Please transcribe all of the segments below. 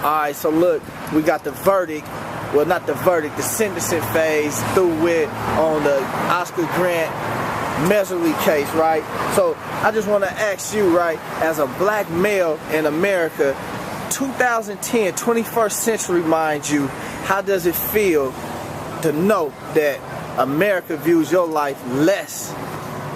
Alright, so look, we got the verdict. Well, not the verdict, the sentencing phase through with on the Oscar Grant Messerly case, right? So I just want to ask you, right, as a black male in America, 2010, 21st century, mind you, how does it feel to know that America views your life less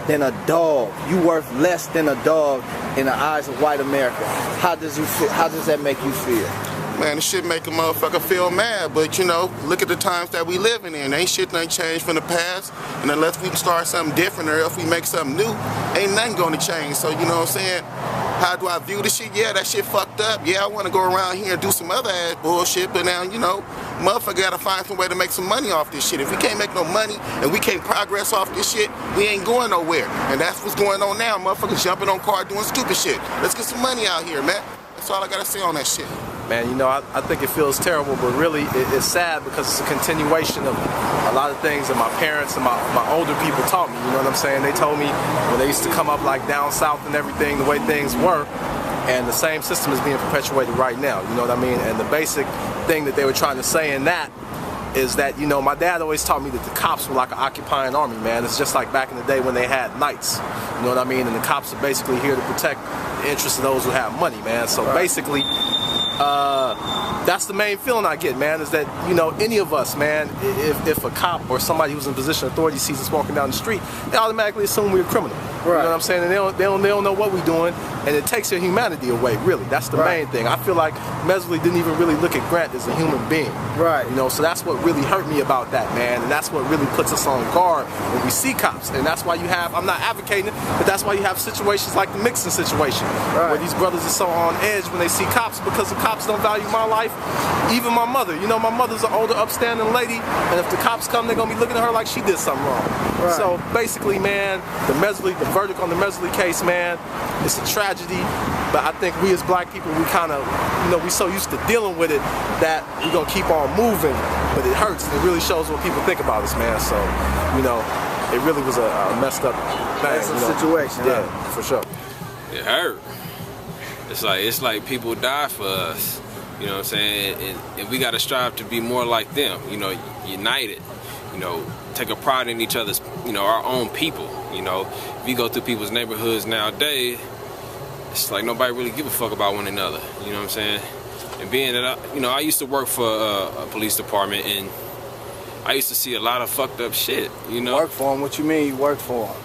than a dog? You worth less than a dog in the eyes of white America. How does that make you feel? Man, this shit make a motherfucker feel mad, but you know, look at the times that we living in. Ain't shit done changed from the past, and unless we start something different or if we make something new, ain't nothing gonna change. So you know what I'm saying? How do I view the shit? Yeah, that shit fucked up. Yeah, I wanna go around here and do some other ass bullshit, but now, you know, motherfucker gotta find some way to make some money off this shit. If we can't make no money and we can't progress off this shit, we ain't going nowhere. And that's what's going on now. Motherfuckers jumping on cars doing stupid shit. Let's get some money out here, man. That's all I gotta say on that shit. Man, you know, I think it feels terrible, but really it's sad because it's a continuation of a lot of things that my parents and my older people taught me, you know what I'm saying? They told me when they used to come up like down south and everything, the way things were, and the same system is being perpetuated right now, you know what I mean? And the basic thing that they were trying to say in that is that, you know, my dad always taught me that the cops were like an occupying army, man. It's just like back in the day when they had knights, you know what I mean? And the cops are basically here to protect the interests of those who have money, man. So basically, that's the main feeling I get, man, is that, you know, any of us, man, if a cop or somebody who's in a position of authority sees us walking down the street, they automatically assume we're a criminal. Right. You know what I'm saying? And they don't know what we're doing, and it takes their humanity away, really. That's the main thing. I feel like Messerly didn't even really look at Grant as a human being. Right. You know, so that's what really hurt me about that, man, and that's what really puts us on guard when we see cops. And that's why you have, I'm not advocating it, but that's why you have situations like the Mixon situation, where these brothers are so on edge when they see cops because the cops don't value my life. Even my mother, you know, my mother's an older, upstanding lady, and if the cops come, they're gonna be looking at her like she did something wrong. Right. So basically, man, the verdict on the Messerly case, man, it's a tragedy. But I think we as black people, we kind of, you know, we so used to dealing with it that we're gonna keep on moving. But it hurts, and it really shows what people think about us, man. So, you know, it really was a messed up thing. That's a situation. Yeah, for sure. It hurt. It's like people die for us. You know what I'm saying? And we got to strive to be more like them, you know, united, you know, take a pride in each other's, you know, our own people, you know. If you go through people's neighborhoods nowadays, it's like nobody really give a fuck about one another, you know what I'm saying? And being that, I used to work for a police department, and I used to see a lot of fucked up shit, you know. Work for them? What you mean you worked for them?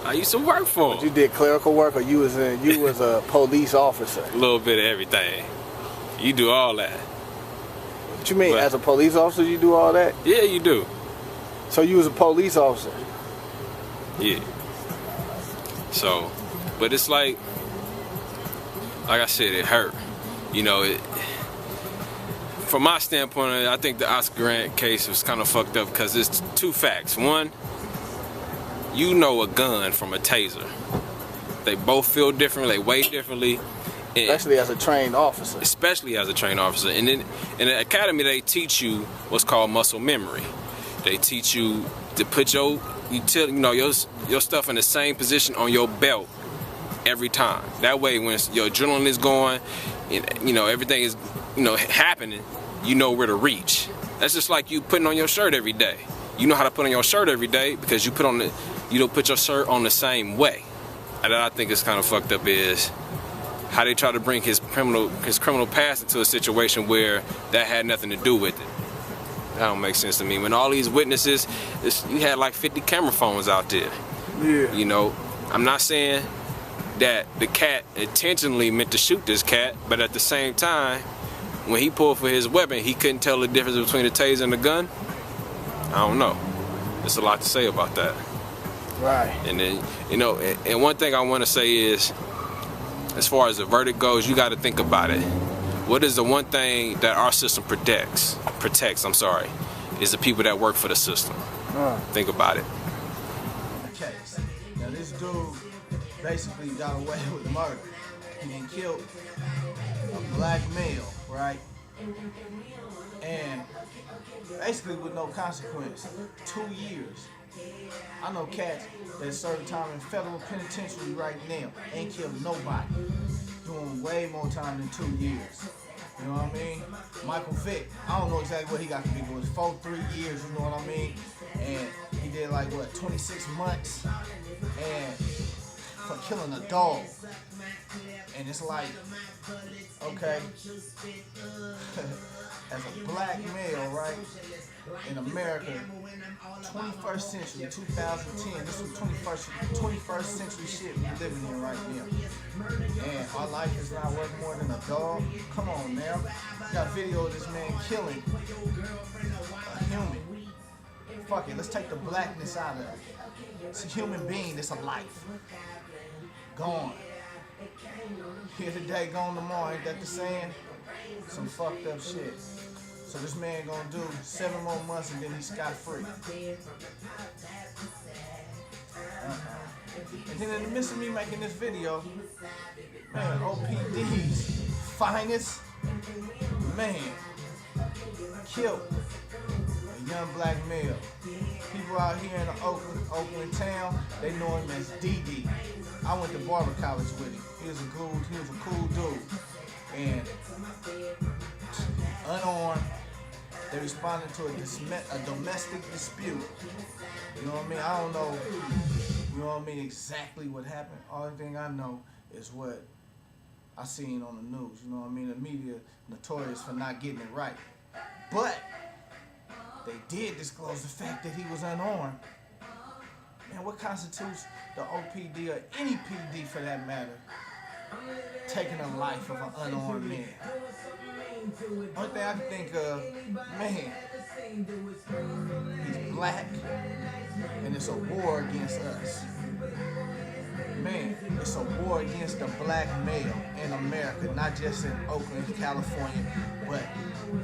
I used to work for them. But you did clerical work, or you was a police officer? A little bit of everything. You do all that. What you mean, as a police officer you do all that? Yeah, you do. So you was a police officer? Yeah. So, but it's like I said, it hurt. You know, from my standpoint, I think the Oscar Grant case was kind of fucked up because it's two facts. One, you know a gun from a taser. They both feel different, they weigh differently. Especially as a trained officer. Especially as a trained officer. And then in the academy, they teach you what's called muscle memory. They teach you to put your stuff in the same position on your belt every time. That way, when your adrenaline is going, and, you know, everything is, you know, happening, you know where to reach. That's just like you putting on your shirt every day. You know how to put on your shirt every day because you don't put your shirt on the same way. And I think it's kind of fucked up is how they try to bring his criminal past into a situation where that had nothing to do with it. That don't make sense to me. When all these witnesses, you had like 50 camera phones out there. Yeah. You know, I'm not saying that the cat intentionally meant to shoot this cat, but at the same time, when he pulled for his weapon, he couldn't tell the difference between the taser and the gun. I don't know. There's a lot to say about that. Right. And then, you know, and one thing I want to say is, as far as the verdict goes, you got to think about it. What is the one thing that our system protects, is the people that work for the system. Think about it. Okay, now this dude basically got away with murder. He killed a black male, right? And basically with no consequence. 2 years. I know cats that serve time in federal penitentiary right now ain't killed nobody. Doing way more time than 2 years. You know what I mean? Michael Vick. I don't know exactly what he got convicted with. 3 years, you know what I mean? And he did like, what, 26 months? And for killing a dog. And it's like, okay, as a black male, right, in America, 21st century, 2010, this is 21st century shit we living in right now. And our life is not worth more than a dog. Come on, man. Got a video of this man killing a human. Fuck it, let's take the blackness out of it. It's a human being, it's a life. Gone. Here today, gone tomorrow, ain't that the saying? Some fucked up shit. So this man gonna do 7 more months and then he's scot-free. And then in the midst of me making this video, man, OPD's finest, man, killed a young black male. People out here in the Oakland town, they know him as DD. I went to barber college with him. He was a cool dude. And unarmed, they responded to a domestic dispute. You know what I mean? I don't know, you know what I mean, exactly what happened. Only thing I know is what I seen on the news. You know what I mean? The media notorious for not getting it right. But they did disclose the fact that he was unarmed. Man, what constitutes the OPD or any PD for that matter taking the life of an unarmed man? Only thing I can think of, man, he's black and it's a war against us. Man, it's a war against the black male in America, not just in Oakland, California, but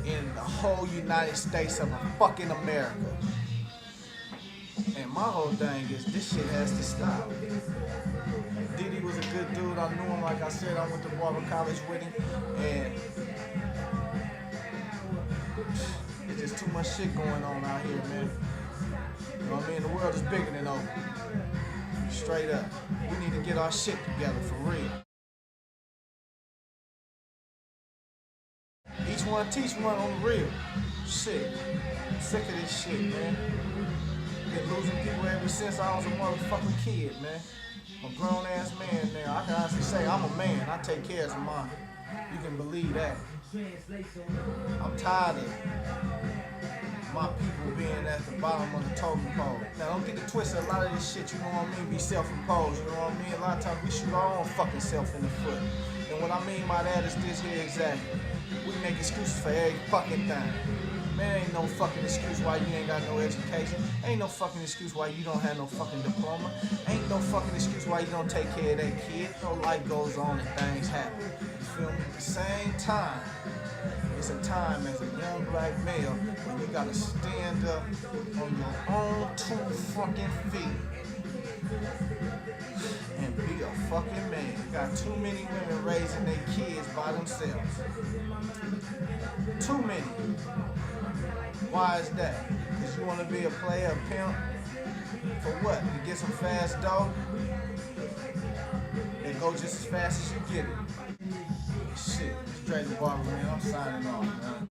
in the whole United States of fucking America. And my whole thing is, this shit has to stop. Diddy was a good dude. I knew him, like I said. I went to barber college with him. And there's just too much shit going on out here, man. You know what I mean? The world is bigger than Oakland. Straight up. We need to get our shit together for real. Each one teach one on the real. Shit. I'm sick of this shit, man. Been losing people ever since I was a motherfucking kid, man. I'm a grown ass man now. I can honestly say I'm a man. I take care of mine. You can believe that. I'm tired of my people being at the bottom of the totem pole. Now don't get it twisted. A lot of this shit, you know what I mean, be self-imposed. You know what I mean? A lot of times we shoot our own fucking self in the foot. And what I mean by that is this here exactly. We make excuses for every fucking thing. Man, ain't no fucking excuse why you ain't got no education. Ain't no fucking excuse why you don't have no fucking diploma. Ain't no fucking excuse why you don't take care of that kid. No, life goes on and things happen. You feel me? At the same time, it's a time as a young black male when you gotta stand up on your own 2 fucking feet and be a fucking man. You got too many women raising their kids by themselves. Too many. Why is that? Because you want to be a player, a pimp? For what? To get some fast dough? And go just as fast as you get it. Shit, straight to barber, man. I'm signing off, man.